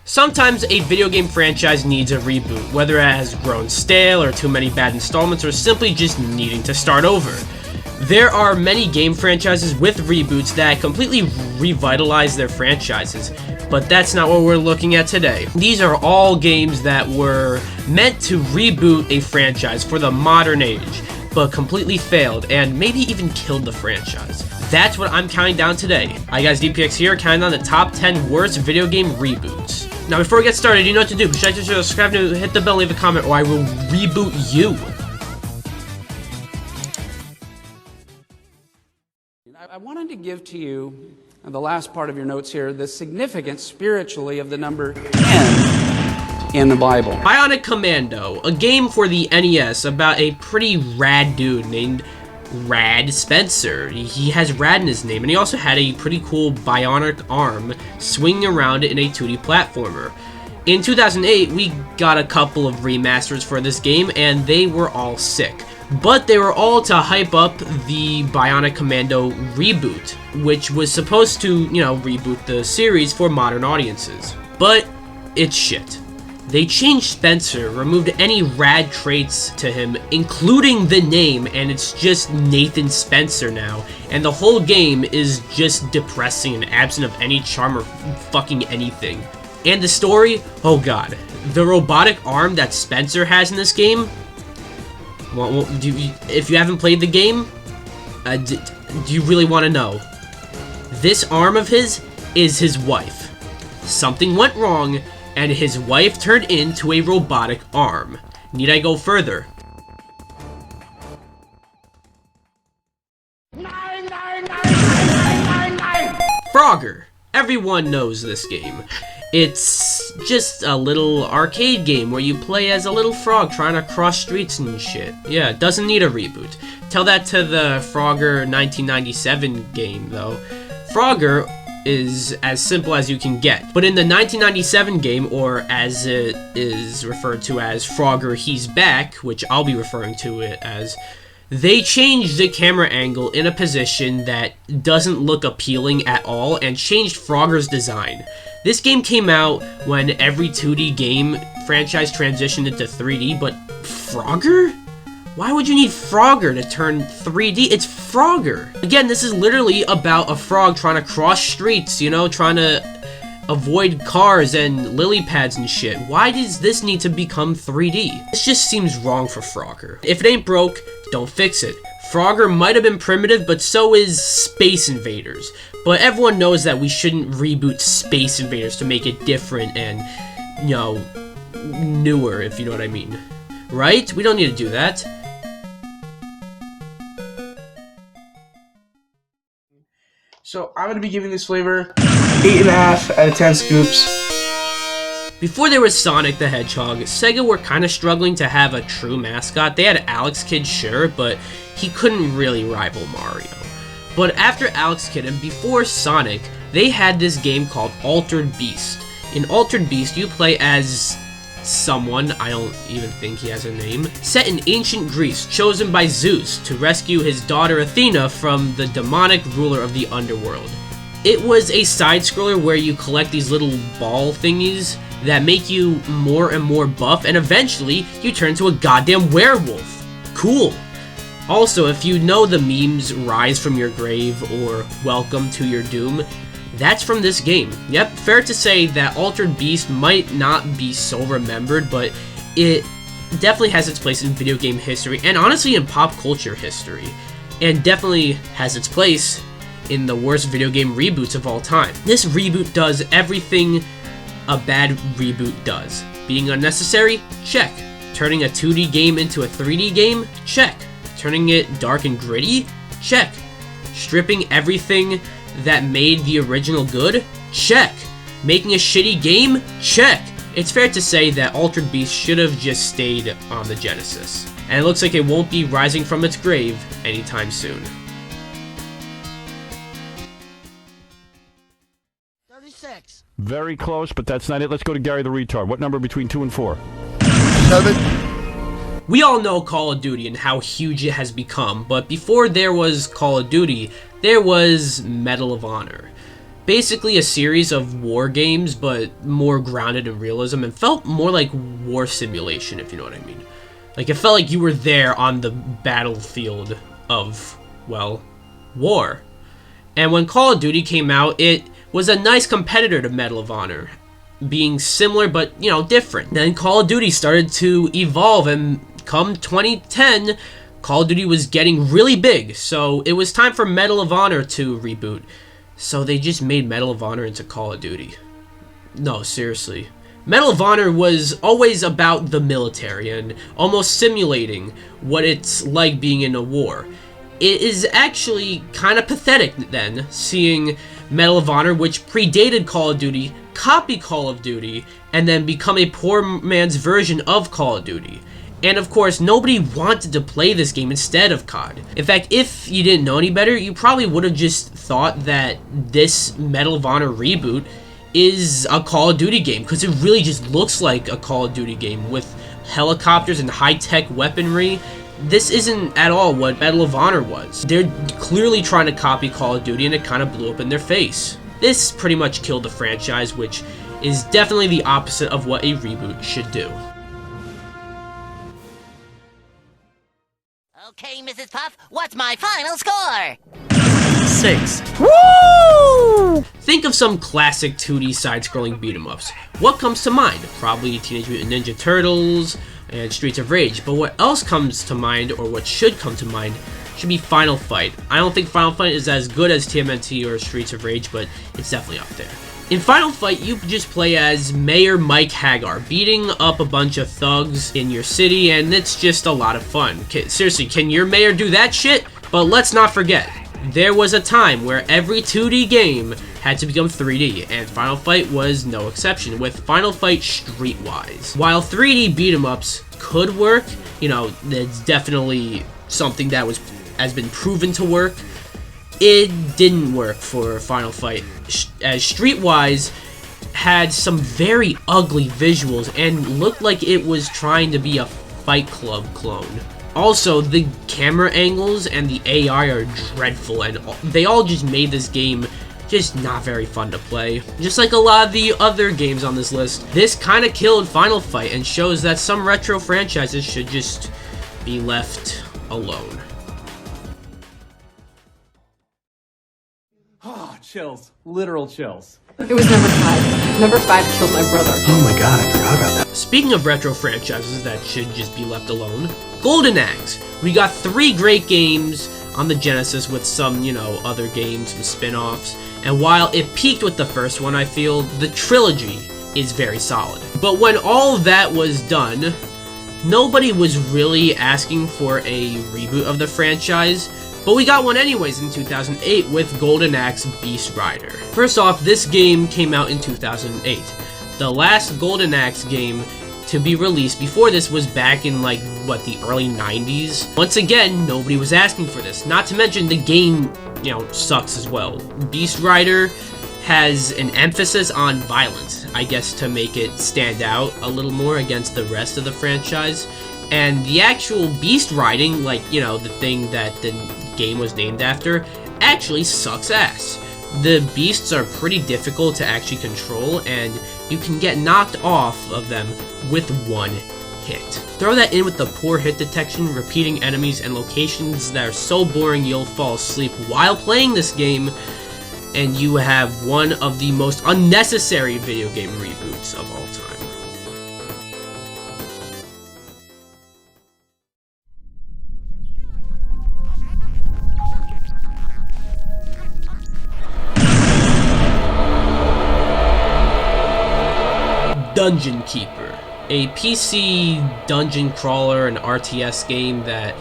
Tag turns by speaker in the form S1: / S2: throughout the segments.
S1: Sometimes a video game franchise needs a reboot, whether it has grown stale or too many bad installments or simply just needing to start over. There are many game franchises with reboots that completely revitalize their franchises, but that's not what we're looking at today. These are all games that were meant to reboot a franchise for the modern age, but completely failed and maybe even killed the franchise. That's what I'm counting down today. Hi guys, DPX here, counting down the top 10 worst video game reboots. Now before we get started, you know what to do. Be sure to subscribe, hit the bell, leave a comment, or I will reboot you.
S2: I wanted to give to you, in the last part of your notes here, the significance spiritually of the number 10 in the Bible.
S1: Bionic Commando, a game for the NES about a pretty rad dude named Rad Spencer. He has Rad in his name, and he also had a pretty cool bionic arm swinging around in a 2D platformer. In 2008, we got a couple of remasters for this game, and they were all sick. But they were all to hype up the Bionic Commando reboot, which was supposed to, reboot the series for modern audiences. But it's shit. They changed Spencer, removed any rad traits to him, including the name, and it's just Nathan Spencer now. And the whole game is just depressing and absent of any charm or fucking anything. And the story? Oh god. The robotic arm that Spencer has in this game? Well, if you haven't played the game, do you really want to know? This arm of his is his wife. Something went wrong, and his wife turned into a robotic arm. Need I go further? Frogger. Everyone knows this game. It's just a little arcade game where you play as a little frog trying to cross streets and shit. Yeah, it doesn't need a reboot. Tell that to the Frogger 1997 game, though. Frogger is as simple as you can get. But in the 1997 game, or as it is referred to as Frogger He's Back, which I'll be referring to it as, they changed the camera angle in a position that doesn't look appealing at all and changed Frogger's design. This game came out when every 2D game franchise transitioned into 3D, but Frogger? Why would you need Frogger to turn 3D? It's Frogger! Again, this is literally about a frog trying to cross streets, trying to avoid cars and lily pads and shit. Why does this need to become 3D? This just seems wrong for Frogger. If it ain't broke, don't fix it. Frogger might have been primitive, but so is Space Invaders. But everyone knows that we shouldn't reboot Space Invaders to make it different and, newer, if you know what I mean. Right? We don't need to do that.
S3: So I'm going to be giving this flavor 8.5 out of 10 scoops.
S1: Before there was Sonic the Hedgehog, Sega were kind of struggling to have a true mascot. They had Alex Kidd, sure, but he couldn't really rival Mario. But after Alex Kidd and before Sonic, they had this game called Altered Beast. In Altered Beast, you play as someone, I don't even think he has a name, set in ancient Greece, chosen by Zeus to rescue his daughter Athena from the demonic ruler of the underworld. It was a side-scroller where you collect these little ball thingies that make you more and more buff, and eventually you turn into a goddamn werewolf. Cool. Also, if you know the memes Rise from Your Grave or Welcome to Your Doom, that's from this game. Yep, fair to say that Altered Beast might not be so remembered, but it definitely has its place in video game history, and honestly in pop culture history, and definitely has its place in the worst video game reboots of all time. This reboot does everything a bad reboot does. Being unnecessary? Check. Turning a 2D game into a 3D game? Check. Turning it dark and gritty? Check. Stripping everything that made the original good? Check. Making a shitty game? Check. It's fair to say that Altered Beast should have just stayed on the Genesis. And it looks like it won't be rising from its grave anytime soon.
S4: 36.
S5: Very close, but that's not it. Let's go to Gary the Retard. What number between 2 and 4?
S3: 7.
S1: We all know Call of Duty and how huge it has become, but before there was Call of Duty, there was Medal of Honor. Basically a series of war games, but more grounded in realism, and felt more like war simulation, if you know what I mean. Like, it felt like you were there on the battlefield of, well, war. And when Call of Duty came out, it was a nice competitor to Medal of Honor, being similar but, you know, different. Then Call of Duty started to evolve, and come 2010, Call of Duty was getting really big, so it was time for Medal of Honor to reboot. So they just made Medal of Honor into Call of Duty. No, seriously. Medal of Honor was always about the military and almost simulating what it's like being in a war. It is actually kind of pathetic then, seeing Medal of Honor, which predated Call of Duty, copy Call of Duty, and then become a poor man's version of Call of Duty. And of course, nobody wanted to play this game instead of COD. In fact, if you didn't know any better, you probably would have just thought that this Medal of Honor reboot is a Call of Duty game, because it really just looks like a Call of Duty game with helicopters and high-tech weaponry. This isn't at all what Medal of Honor was. They're clearly trying to copy Call of Duty, and it kind of blew up in their face. This pretty much killed the franchise, which is definitely the opposite of what a reboot should do.
S4: Okay, Mrs. Puff, what's my final score?
S6: 6.
S1: Woo! Think of some classic 2D side-scrolling beat-em-ups. What comes to mind? Probably Teenage Mutant Ninja Turtles and Streets of Rage. But what else comes to mind, or what should come to mind, should be Final Fight. I don't think Final Fight is as good as TMNT or Streets of Rage, but it's definitely up there. In Final Fight, you just play as Mayor Mike Hagar, beating up a bunch of thugs in your city, and it's just a lot of fun. Seriously, can your mayor do that shit? But let's not forget, there was a time where every 2D game had to become 3D, and Final Fight was no exception, with Final Fight Streetwise. While 3D beat-em-ups could work, you know, it's definitely something that has been proven to work, it didn't work for Final Fight, as Streetwise had some very ugly visuals and looked like it was trying to be a Fight Club clone. Also, the camera angles and the AI are dreadful, and they all just made this game just not very fun to play. Just like a lot of the other games on this list, this kind of killed Final Fight and shows that some retro franchises should just be left alone.
S6: Oh, chills. Literal chills.
S7: It was number 5. Number 5 killed my brother.
S3: Oh my god, I forgot about that.
S1: Speaking of retro franchises that should just be left alone, Golden Axe. We got 3 great games on the Genesis with some, you know, other games and spin-offs. And while it peaked with the first one, I feel the trilogy is very solid. But when all that was done, nobody was really asking for a reboot of the franchise. But we got one anyways in 2008 with Golden Axe Beast Rider. First off, this game came out in 2008. The last Golden Axe game to be released before this was back in, like, what, the early 90s? Once again, nobody was asking for this. Not to mention, the game, you know, sucks as well. Beast Rider has an emphasis on violence, I guess, to make it stand out a little more against the rest of the franchise. And the actual beast riding, like, you know, the thing that the game was named after, actually sucks ass. The beasts are pretty difficult to actually control, and you can get knocked off of them with one hit. Throw that in with the poor hit detection, repeating enemies, and locations that are so boring you'll fall asleep while playing this game, and you have one of the most unnecessary video game reboots of all time. Dungeon Keeper, a PC dungeon crawler and RTS game that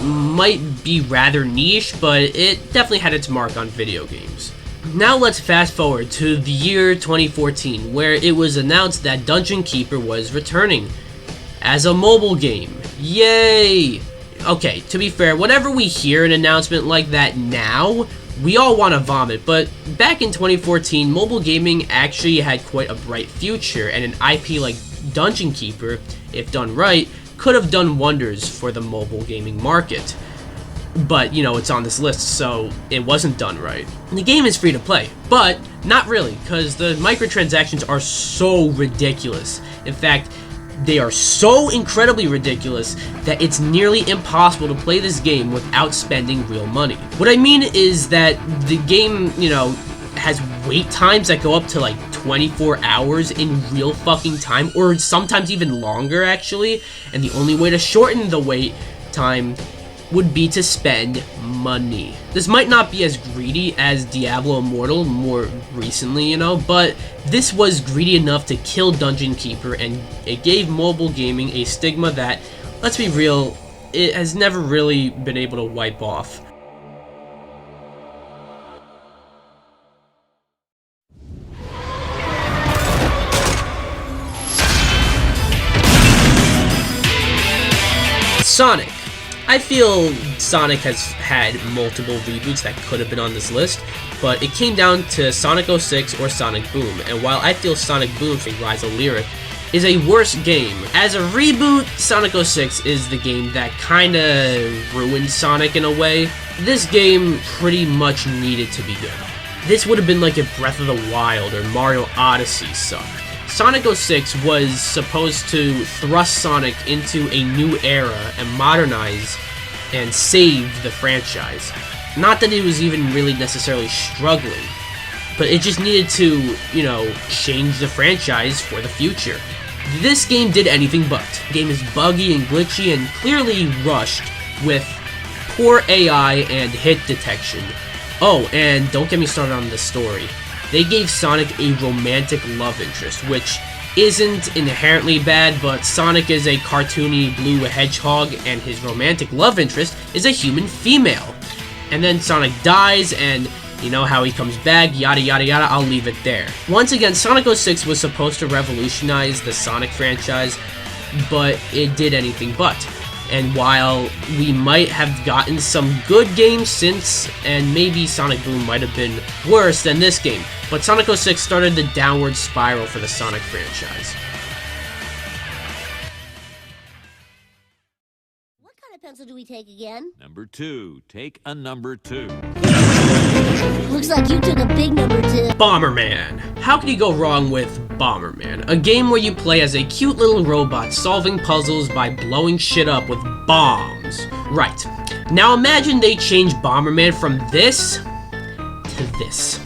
S1: might be rather niche, but it definitely had its mark on video games. Now let's fast forward to the year 2014, where it was announced that Dungeon Keeper was returning as a mobile game. Yay! Okay, to be fair, whenever we hear an announcement like that now, we all want to vomit, but back in 2014, mobile gaming actually had quite a bright future, and an IP like Dungeon Keeper, if done right, could have done wonders for the mobile gaming market. but you know, it's on this list, so it wasn't done right. And the game is free to play, but not really, because the microtransactions are so ridiculous. In fact, they are so incredibly ridiculous that it's nearly impossible to play this game without spending real money. What I mean is that the game, you know, has wait times that go up to like 24 hours in real fucking time, or sometimes even longer actually, and the only way to shorten the wait time would be to spend money. This might not be as greedy as Diablo Immortal more recently, you know, but this was greedy enough to kill Dungeon Keeper, and it gave mobile gaming a stigma that, let's be real, it has never really been able to wipe off. Sonic. I feel Sonic has had multiple reboots that could have been on this list, but it came down to Sonic 06 or Sonic Boom, and while I feel Sonic Boom from Rise of Lyric is a worse game, as a reboot, Sonic 06 is the game that kinda ruined Sonic in a way. This game pretty much needed to be good. This would have been like if Breath of the Wild or Mario Odyssey sucked. Sonic 06 was supposed to thrust Sonic into a new era and modernize and save the franchise. Not that it was even really necessarily struggling, but it just needed to, you know, change the franchise for the future. This game did anything but. The game is buggy and glitchy and clearly rushed with poor AI and hit detection. Oh, and don't get me started on the story. They gave Sonic a romantic love interest, which isn't inherently bad, but Sonic is a cartoony blue hedgehog, and his romantic love interest is a human female. And then Sonic dies, and you know how he comes back, yada yada yada, I'll leave it there. Once again, Sonic 06 was supposed to revolutionize the Sonic franchise, but it did anything but. And while we might have gotten some good games since, and maybe Sonic Boom might have been worse than this game, but Sonic 06 started the downward spiral for the Sonic franchise.
S4: What kind of pencil do we take again?
S8: Number 2. Take a number 2.
S4: Looks like you took a big number 2.
S1: Bomberman. How could you go wrong with Bomberman? A game where you play as a cute little robot solving puzzles by blowing shit up with bombs. Right. Now imagine they change Bomberman from this to this.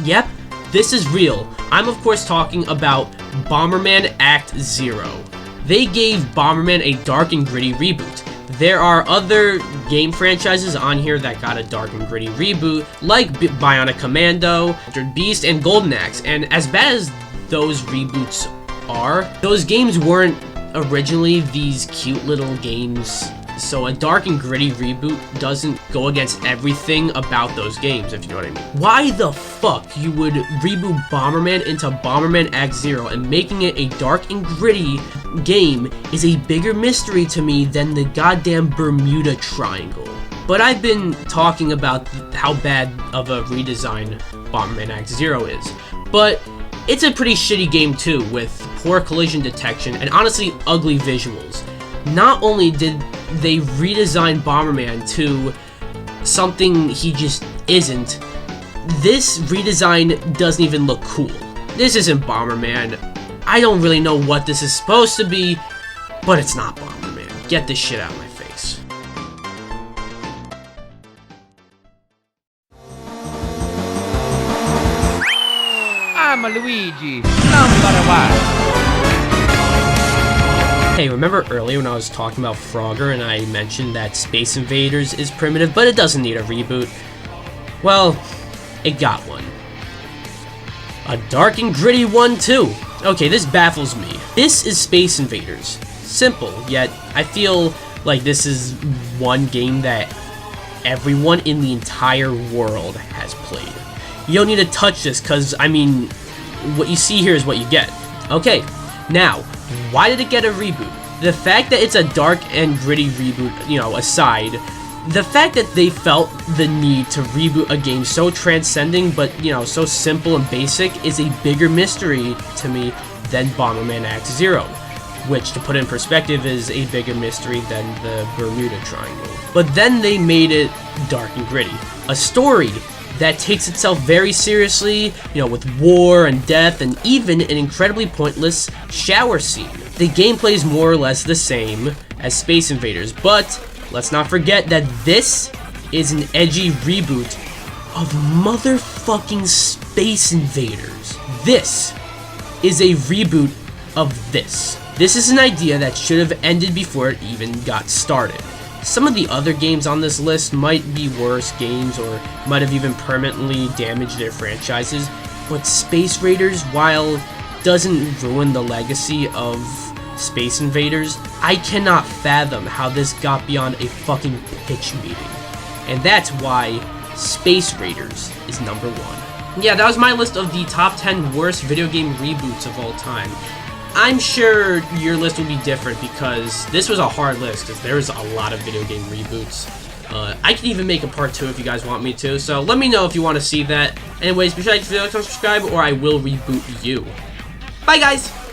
S1: Yep, this is real. I'm of course talking about Bomberman Act 0. They gave Bomberman a dark and gritty reboot. There are other game franchises on here that got a dark and gritty reboot, like Bionic Commando, Altered Beast, and Golden Axe, and as bad as those reboots are, those games weren't originally these cute little games, so a dark and gritty reboot doesn't go against everything about those games, if you know what I mean. Why the fuck you would reboot Bomberman into Bomberman Act 0 and making it a dark and gritty game is a bigger mystery to me than the goddamn Bermuda Triangle. But I've been talking about how bad of a redesign Bomberman Act 0 is. But it's a pretty shitty game too, with poor collision detection and honestly ugly visuals. Not only did they redesign Bomberman to something he just isn't, this redesign doesn't even look cool. This isn't Bomberman. I don't really know what this is supposed to be, but it's not Bomberman. Get this shit out of my face.
S9: I'm a Luigi, number 1.
S1: Hey, remember earlier when I was talking about Frogger and I mentioned that Space Invaders is primitive, but it doesn't need a reboot? Well, it got one. A dark and gritty one, too. Okay, this baffles me. This is Space Invaders. Simple, yet I feel like this is one game that everyone in the entire world has played. You don't need to touch this, because, I mean, what you see here is what you get. Okay, now, why did it get a reboot? The fact that it's a dark and gritty reboot, you know, aside, the fact that they felt the need to reboot a game so transcending but, you know, so simple and basic is a bigger mystery to me than Bomberman Act 0. which, to put in perspective, is a bigger mystery than the Bermuda Triangle. But then they made it dark and gritty. A story that takes itself very seriously, with war and death and even an incredibly pointless shower scene. The gameplay is more or less the same as Space Invaders, but let's not forget that this is an edgy reboot of motherfucking Space Invaders. This is a reboot of this. This is an idea that should have ended before it even got started. Some of the other games on this list might be worse games or might have even permanently damaged their franchises, but Space Raiders, while doesn't ruin the legacy of Space Invaders, I cannot fathom how this got beyond a fucking pitch meeting. And that's why Space Raiders is number 1. Yeah, that was my list of the top 10 worst video game reboots of all time. I'm sure your list will be different because this was a hard list because there's a lot of video game reboots. I can even make a part 2 if you guys want me to, so let me know if you want to see that. Anyways, be sure to like, subscribe, or I will reboot you. Bye, guys!